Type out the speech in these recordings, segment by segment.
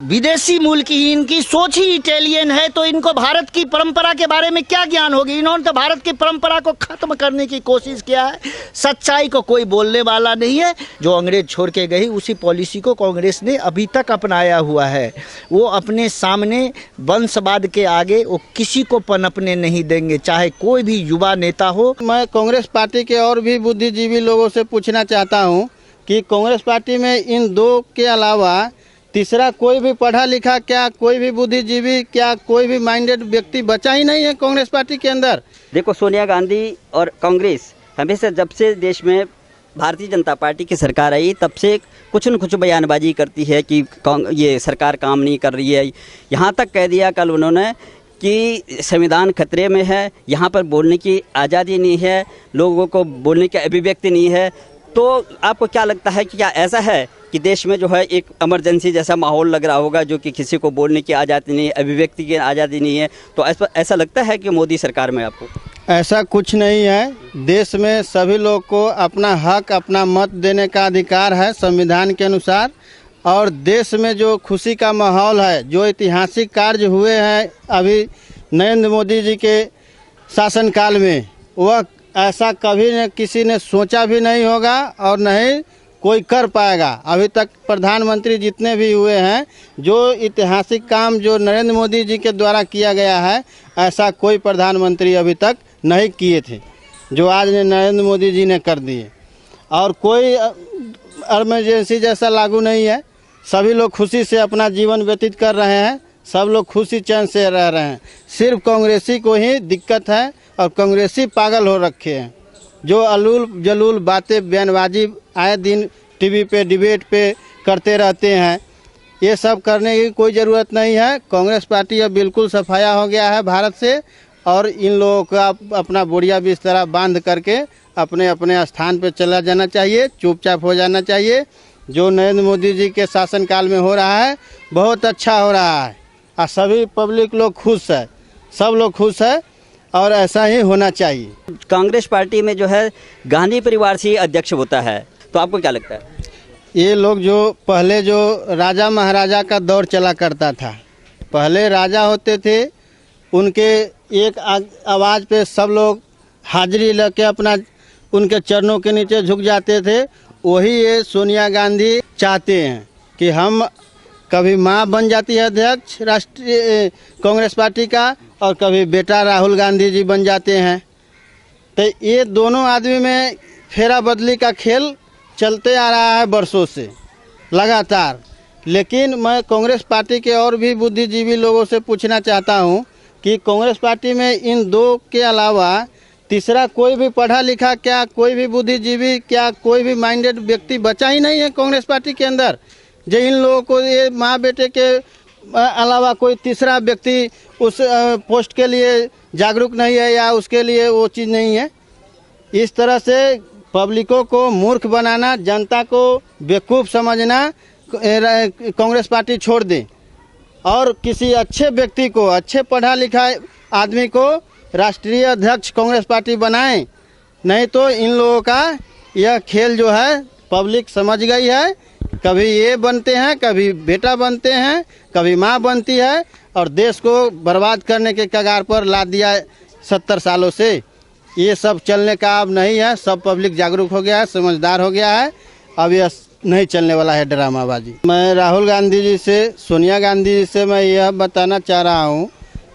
विदेशी मूल की, इनकी सोच ही इटालियन है, तो इनको भारत की परंपरा के बारे में क्या ज्ञान होगी। इन्होंने तो भारत की परंपरा को खत्म करने की कोशिश किया है। सच्चाई को कोई बोलने वाला नहीं है। जो अंग्रेज छोड़ के गई उसी पॉलिसी को कांग्रेस ने अभी तक अपनाया हुआ है। वो अपने सामने वंशवाद के आगे वो किसी को पनपने नहीं देंगे, चाहे कोई भी युवा नेता हो। मैं कांग्रेस पार्टी के और भी बुद्धिजीवी लोगों से पूछना चाहता हूँ कि कांग्रेस पार्टी में इन दो के अलावा तीसरा कोई भी पढ़ा लिखा, क्या कोई भी बुद्धिजीवी, क्या कोई भी माइंडेड व्यक्ति बचा ही नहीं है कांग्रेस पार्टी के अंदर। देखो, सोनिया गांधी और कांग्रेस हमेशा, जब से देश में भारतीय जनता पार्टी की सरकार आई तब से कुछ न कुछ बयानबाजी करती है कि ये सरकार काम नहीं कर रही है। यहाँ तक कह दिया कल उन्होंने कि संविधान खतरे में है, यहाँ पर बोलने की आज़ादी नहीं है, लोगों को बोलने की अभिव्यक्ति नहीं है। तो आपको क्या लगता है कि क्या ऐसा है कि देश में जो है एक इमरजेंसी जैसा माहौल लग रहा होगा, जो कि किसी को बोलने की आज़ादी नहीं है, अभिव्यक्ति की आज़ादी नहीं है? तो ऐसा लगता है कि मोदी सरकार में आपको? ऐसा कुछ नहीं है। देश में सभी लोग को अपना हक, अपना मत देने का अधिकार है संविधान के अनुसार। और देश में जो खुशी का माहौल है, जो ऐतिहासिक कार्य हुए हैं अभी नरेंद्र मोदी जी के शासनकाल में, वह ऐसा कभी न किसी ने सोचा भी नहीं होगा और नहीं कोई कर पाएगा। अभी तक प्रधानमंत्री जितने भी हुए हैं, जो ऐतिहासिक काम जो नरेंद्र मोदी जी के द्वारा किया गया है, ऐसा कोई प्रधानमंत्री अभी तक नहीं किए थे जो आज नरेंद्र मोदी जी ने कर दिए। और कोई इमरजेंसी जैसा लागू नहीं है। सभी लोग खुशी से अपना जीवन व्यतीत कर रहे हैं, सब लोग खुशी चैन से रह रहे हैं। सिर्फ कांग्रेसी को ही दिक्कत है और कांग्रेसी पागल हो रखे हैं, जो अलूल जलूल बातें बयानबाजी आए दिन टीवी पे डिबेट पे करते रहते हैं। ये सब करने की कोई ज़रूरत नहीं है। कांग्रेस पार्टी अब बिल्कुल सफाया हो गया है भारत से, और इन लोगों का अपना बोरिया बिस्तरा बांध करके अपने अपने स्थान पे चला जाना चाहिए, चुपचाप हो जाना चाहिए। जो नरेंद्र मोदी जी के शासनकाल में हो रहा है बहुत अच्छा हो रहा है और सभी पब्लिक लोग खुश है, सब लोग खुश है और ऐसा ही होना चाहिए। कांग्रेस पार्टी में जो है गांधी परिवार से अध्यक्ष होता है, तो आपको क्या लगता है? ये लोग जो पहले जो राजा महाराजा का दौर चला करता था, पहले राजा होते थे, उनके एक आवाज़ पे सब लोग हाजिरी लेके अपना उनके चरणों के नीचे झुक जाते थे। वही ये सोनिया गांधी चाहते हैं कि हम कभी माँ बन जाती है अध्यक्ष राष्ट्रीय कांग्रेस पार्टी का और कभी बेटा राहुल गांधी जी बन जाते हैं। तो ये दोनों आदमी में फेरा बदली का खेल चलते आ रहा है वर्षों से लगातार। लेकिन मैं कांग्रेस पार्टी के और भी बुद्धिजीवी लोगों से पूछना चाहता हूं कि कांग्रेस पार्टी में इन दो के अलावा तीसरा कोई भी पढ़ा लिखा, क्या कोई भी बुद्धिजीवी, क्या कोई भी माइंडेड व्यक्ति बचा ही नहीं है कांग्रेस पार्टी के अंदर। जो इन लोगों को ये माँ बेटे के अलावा कोई तीसरा व्यक्ति उस पोस्ट के लिए जागरूक नहीं है या उसके लिए वो चीज़ नहीं है। इस तरह से पब्लिकों को मूर्ख बनाना, जनता को बेवकूफ़ समझना कांग्रेस पार्टी छोड़ दें और किसी अच्छे व्यक्ति को, अच्छे पढ़ा लिखा आदमी को राष्ट्रीय अध्यक्ष कांग्रेस पार्टी बनाएं। नहीं तो इन लोगों का यह खेल जो है पब्लिक समझ गई है। कभी ये बनते हैं, कभी बेटा बनते हैं, कभी माँ बनती है और देश को बर्बाद करने के कगार पर ला दिया 70 सालों से। ये सब चलने का अब नहीं है। सब पब्लिक जागरूक हो गया है, समझदार हो गया है। अब यह नहीं चलने वाला है ड्रामाबाजी। मैं राहुल गांधी जी से, सोनिया गांधी जी से मैं यह बताना चाह रहा हूँ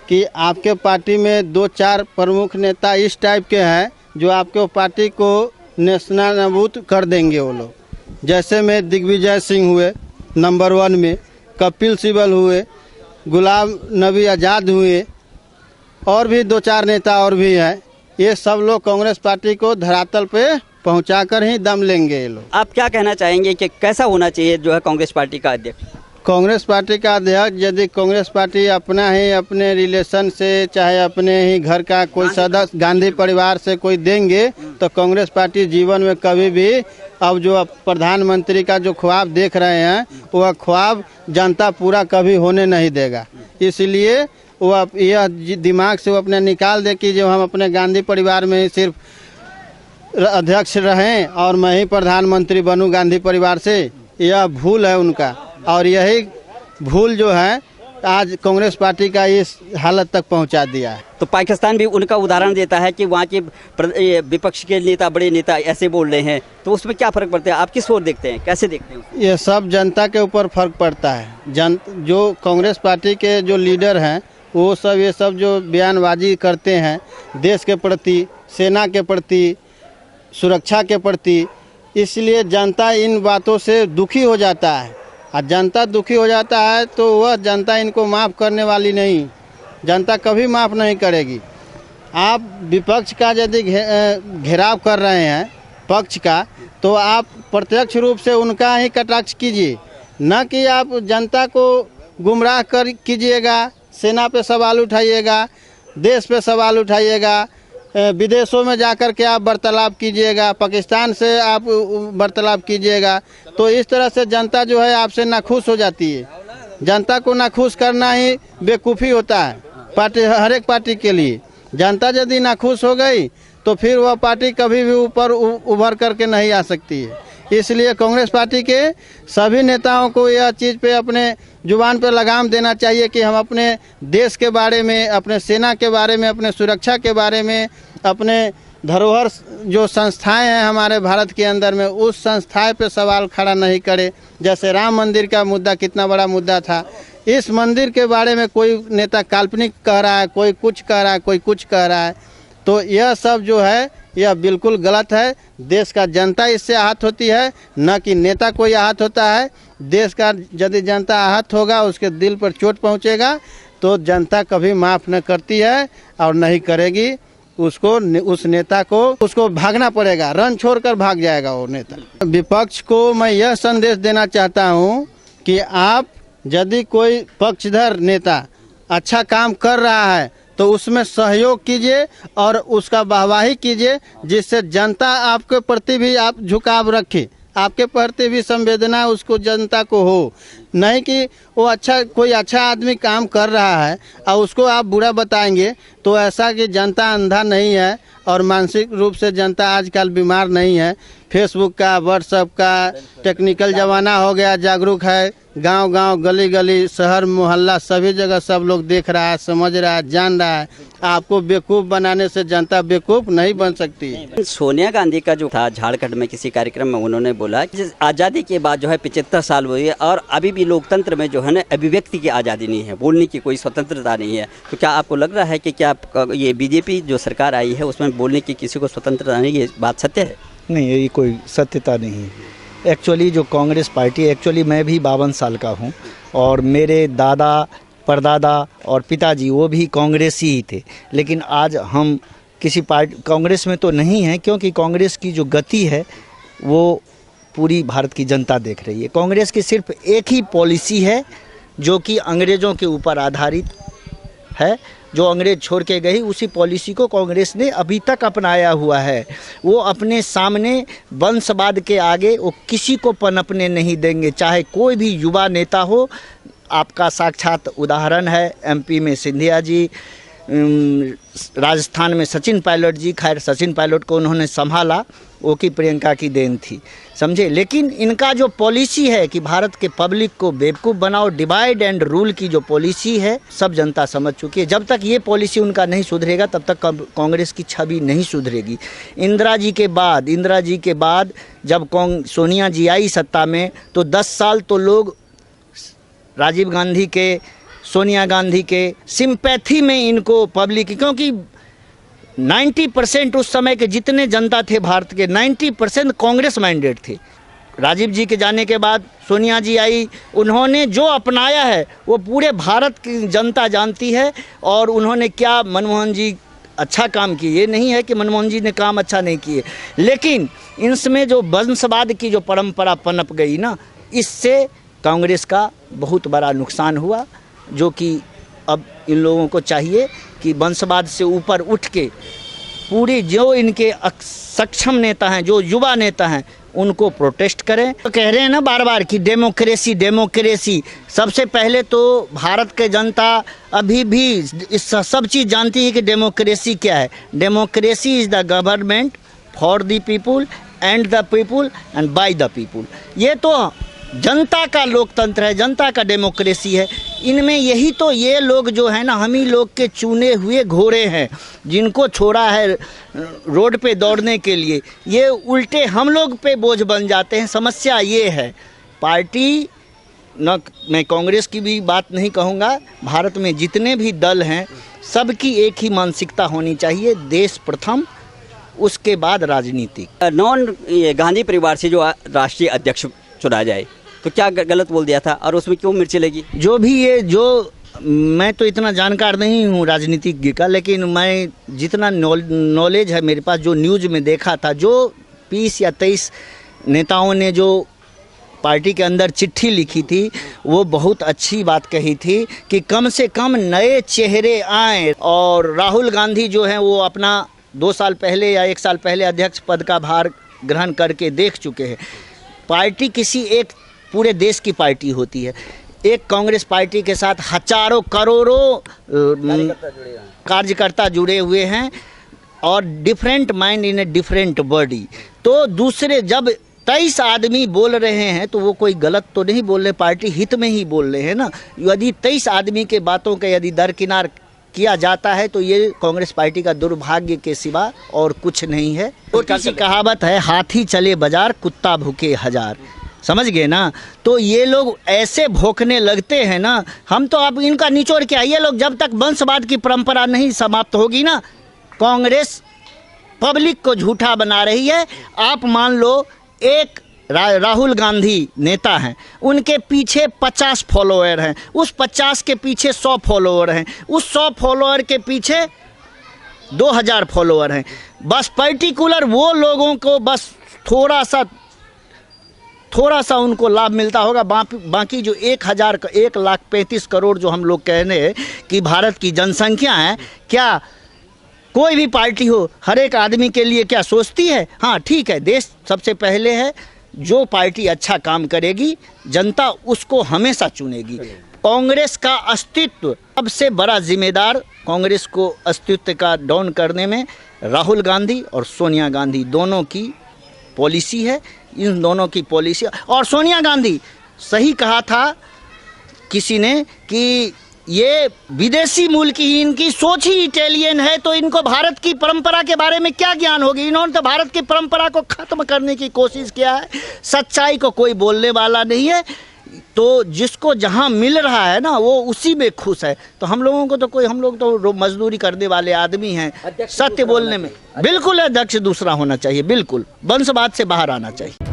कि आपके पार्टी में 2-4 प्रमुख नेता इस टाइप के हैं जो आपके पार्टी को नेस्तनाबूद कर देंगे वो लोग। जैसे में दिग्विजय सिंह हुए नंबर 1 में, कपिल सिब्बल हुए, गुलाम नबी आज़ाद हुए, और भी 2-4 नेता और भी हैं। ये सब लोग कांग्रेस पार्टी को धरातल पे पहुंचाकर ही दम लेंगे ये लोग। आप क्या कहना चाहेंगे कि कैसा होना चाहिए जो है कांग्रेस पार्टी का अध्यक्ष? कांग्रेस पार्टी का अध्यक्ष यदि कांग्रेस पार्टी अपना ही अपने रिलेशन से, चाहे अपने ही घर का कोई सदस्य गांधी परिवार से कोई देंगे तो कांग्रेस पार्टी जीवन में कभी भी अब जो प्रधानमंत्री का जो ख्वाब देख रहे हैं वह ख्वाब जनता पूरा कभी होने नहीं देगा। इसलिए वह यह दिमाग से वो अपने निकाल दे कि जो हम अपने गांधी परिवार में ही सिर्फ अध्यक्ष रहें और मैं ही प्रधानमंत्री बनूं गांधी परिवार से, यह भूल है उनका। और यही भूल जो है आज कांग्रेस पार्टी का इस हालत तक पहुंचा दिया है। तो पाकिस्तान भी उनका उदाहरण देता है कि वहाँ के विपक्ष के नेता, बड़े नेता ऐसे बोल रहे हैं, तो उसमें क्या फ़र्क पड़ता है? आप किस ओर देखते हैं, कैसे देखते हैं? ये सब जनता के ऊपर फर्क पड़ता है। जो कांग्रेस पार्टी के जो लीडर हैं वो सब ये सब जो बयानबाजी करते हैं देश के प्रति, सेना के प्रति, सुरक्षा के प्रति, इसलिए जनता इन बातों से दुखी हो जाता है। और जनता दुखी हो जाता है तो वह जनता इनको माफ़ करने वाली नहीं, जनता कभी माफ़ नहीं करेगी। आप विपक्ष का यदि घेराव कर रहे हैं पक्ष का, तो आप प्रत्यक्ष रूप से उनका ही कटाक्ष कीजिए, न कि आप जनता को गुमराह कर कीजिएगा, सेना पे सवाल उठाइएगा, देश पे सवाल उठाइएगा, विदेशों में जाकर के आप वार्तालाप कीजिएगा, पाकिस्तान से आप वार्तालाप कीजिएगा, तो इस तरह से जनता जो है आपसे नाखुश हो जाती है। जनता को नाखुश करना ही बेवकूफ़ी होता है पार्टी, हर एक पार्टी के लिए। जनता यदि नाखुश हो गई तो फिर वह पार्टी कभी भी ऊपर उभर करके नहीं आ सकती है। इसलिए कांग्रेस पार्टी के सभी नेताओं को यह चीज़ पे अपने जुबान पे लगाम देना चाहिए कि हम अपने देश के बारे में, अपने सेना के बारे में, अपने सुरक्षा के बारे में, अपने धरोहर जो संस्थाएं हैं हमारे भारत के अंदर में, उस संस्थाएं पे सवाल खड़ा नहीं करे। जैसे राम मंदिर का मुद्दा कितना बड़ा मुद्दा था, इस मंदिर के बारे में कोई नेता काल्पनिक कह रहा है, कोई कुछ कह रहा है, कोई कुछ कह रहा है, तो यह सब जो है यह बिल्कुल गलत है। देश का जनता इससे आहत होती है, न कि नेता कोई आहत होता है। देश का यदि जनता आहत होगा, उसके दिल पर चोट पहुंचेगा, तो जनता कभी माफ़ न करती है और नहीं करेगी। उसको, उस नेता को, उसको भागना पड़ेगा, रन छोड़कर भाग जाएगा वो नेता। विपक्ष को मैं यह संदेश देना चाहता हूँ कि आप यदि कोई पक्षधर नेता अच्छा काम कर रहा है तो उसमें सहयोग कीजिए और उसका वाहवाही कीजिए, जिससे जनता आपके प्रति भी आप झुकाव रखे, आपके प्रति भी संवेदना उसको जनता को हो। नहीं कि वो कोई अच्छा आदमी काम कर रहा है और उसको आप बुरा बताएंगे, तो ऐसा कि जनता अंधा नहीं है और मानसिक रूप से जनता आजकल बीमार नहीं है। फेसबुक का, व्हाट्सएप का टेक्निकल ज़माना हो गया, जागरूक है, गांव-गांव, गली-गली, शहर मोहल्ला सभी जगह सब लोग देख रहा है, समझ रहा है, जान रहा है। आपको बेवकूफ़ बनाने से जनता बेवकूफ़ नहीं बन सकती है। सोनिया गांधी का जो था झारखंड में किसी कार्यक्रम में उन्होंने बोला कि आज़ादी के बाद जो है 75 साल हुई है और अभी भी लोकतंत्र में जो है ना अभिव्यक्ति की आज़ादी नहीं है, बोलने की कोई स्वतंत्रता नहीं है। तो क्या आपको लग रहा है कि क्या ये बीजेपी जो सरकार आई है उसमें बोलने की किसी को स्वतंत्रता नहीं, ये बात सत्य है? नहीं, ये कोई सत्यता नहीं है। एक्चुअली जो कांग्रेस पार्टी, एक्चुअली मैं भी 52 साल का हूँ और मेरे दादा, परदादा और पिताजी वो भी कांग्रेसी ही थे, लेकिन आज हम किसी पार्टी कांग्रेस में तो नहीं है, क्योंकि कांग्रेस की जो गति है वो पूरी भारत की जनता देख रही है। कांग्रेस की सिर्फ एक ही पॉलिसी है जो कि अंग्रेज़ों के ऊपर आधारित है, जो अंग्रेज छोड़ के गई उसी पॉलिसी को कांग्रेस ने अभी तक अपनाया हुआ है। वो अपने सामने वंशवाद के आगे वो किसी को पनपने नहीं देंगे, चाहे कोई भी युवा नेता हो। आपका साक्षात उदाहरण है एमपी में सिंधिया जी, राजस्थान में सचिन पायलट जी। खैर सचिन पायलट को उन्होंने संभाला, वो की प्रियंका की देन थी, समझे। लेकिन इनका जो पॉलिसी है कि भारत के पब्लिक को बेवकूफ़ बनाओ, डिवाइड एंड रूल की जो पॉलिसी है, सब जनता समझ चुकी है। जब तक ये पॉलिसी उनका नहीं सुधरेगा तब तक कांग्रेस की छवि नहीं सुधरेगी। इंदिरा जी के बाद जब सोनिया जी आई सत्ता में तो 10 साल तो लोग राजीव गांधी के, सोनिया गांधी के सिंपैथी में इनको पब्लिक, क्योंकि 90% उस समय के जितने जनता थे भारत के 90% कांग्रेस माइंडेड थे। राजीव जी के जाने के बाद सोनिया जी आई, उन्होंने जो अपनाया है वो पूरे भारत की जनता जानती है। और उन्होंने क्या, मनमोहन जी अच्छा काम किए, ये नहीं है कि मनमोहन जी ने काम अच्छा नहीं किए, लेकिन इसमें जो वंशवाद की जो परंपरा पनप गई ना, इससे कांग्रेस का बहुत बड़ा नुकसान हुआ। जो कि अब इन लोगों को चाहिए कि वंशवाद से ऊपर उठ के पूरी जो इनके सक्षम नेता हैं, जो युवा नेता हैं, उनको प्रोटेस्ट करें। तो कह रहे हैं ना बार बार कि डेमोक्रेसी डेमोक्रेसी। सबसे पहले तो भारत के जनता अभी भी इस सब चीज़ जानती है कि डेमोक्रेसी क्या है। Democracy is the government for the people and the people and by the people. ये तो जनता का लोकतंत्र है, जनता का डेमोक्रेसी है। इनमें यही तो ये लोग जो है ना, हम ही लोग के चुने हुए घोड़े हैं, जिनको छोड़ा है रोड पे दौड़ने के लिए, ये उल्टे हम लोग पे बोझ बन जाते हैं। समस्या ये है, पार्टी न, मैं कांग्रेस की भी बात नहीं कहूँगा, भारत में जितने भी दल हैं सबकी एक ही मानसिकता होनी चाहिए, देश प्रथम, उसके बाद राजनीति। ये गांधी परिवार से जो राष्ट्रीय अध्यक्ष चुना जाए तो क्या गलत बोल दिया था और उसमें क्यों मिर्ची लगी? जो भी ये जो, मैं तो इतना जानकार नहीं हूँ राजनीतिज्ञ का, लेकिन मैं जितना नॉलेज है मेरे पास, जो न्यूज़ में देखा था, जो 20 या 23 नेताओं ने जो पार्टी के अंदर चिट्ठी लिखी थी, वो बहुत अच्छी बात कही थी कि कम से कम नए चेहरे आए। और राहुल गांधी जो हैं वो अपना 2 साल पहले या 1 साल पहले अध्यक्ष पद का भार ग्रहण करके देख चुके हैं। पार्टी किसी एक पूरे देश की पार्टी होती है। एक कांग्रेस पार्टी के साथ हजारों करोड़ों कार्यकर्ता जुड़े हुए हैं और different mind in a different body. तो दूसरे जब 23 आदमी बोल रहे हैं तो वो कोई गलत तो नहीं बोल रहे, पार्टी हित में ही बोल रहे हैं ना। यदि 23 आदमी के बातों का यदि दरकिनार किया जाता है तो ये कांग्रेस पार्टी का दुर्भाग्य के सिवा और कुछ नहीं है। छोटी सी कहावत है, हाथी चले बाजार कुत्ता भूखे हजार, समझ गए ना। तो ये लोग ऐसे भोंकने लगते हैं ना, हम तो अब इनका निचोड़ क्या, ये लोग जब तक वंशवाद की परंपरा नहीं समाप्त होगी ना, कांग्रेस पब्लिक को झूठा बना रही है। आप मान लो एक राहुल गांधी नेता हैं, उनके पीछे 50 फॉलोअर हैं, उस 50 के पीछे 100 फॉलोअर हैं, उस 100 फॉलोअर के पीछे 2000 फॉलोअर हैं। बस पर्टिकुलर वो लोगों को बस थोड़ा सा उनको लाभ मिलता होगा। बाकी जो 1,35 करोड़ जो हम लोग कह रहे हैं कि भारत की जनसंख्या है, क्या कोई भी पार्टी हो हर एक आदमी के लिए क्या सोचती है? हाँ ठीक है, देश सबसे पहले है, जो पार्टी अच्छा काम करेगी जनता उसको हमेशा चुनेगी। कांग्रेस का अस्तित्व, सबसे बड़ा जिम्मेदार कांग्रेस को अस्तित्व का डाउन करने में राहुल गांधी और सोनिया गांधी दोनों की पॉलिसी है। इन दोनों की पॉलिसी, और सोनिया गांधी, सही कहा था किसी ने कि ये विदेशी मूल की, इनकी सोच ही इटालियन है, तो इनको भारत की परंपरा के बारे में क्या ज्ञान होगी। इन्होंने तो भारत की परंपरा को ख़त्म करने की कोशिश किया है। सच्चाई को कोई बोलने वाला नहीं है, तो जिसको जहाँ मिल रहा है ना वो उसी में खुश है। तो हम लोगों को तो कोई, हम लोग तो मजदूरी करने वाले आदमी हैं, सत्य बोलने में बिल्कुल अध्यक्ष दूसरा होना चाहिए, बिल्कुल वंशवाद से बाहर आना चाहिए।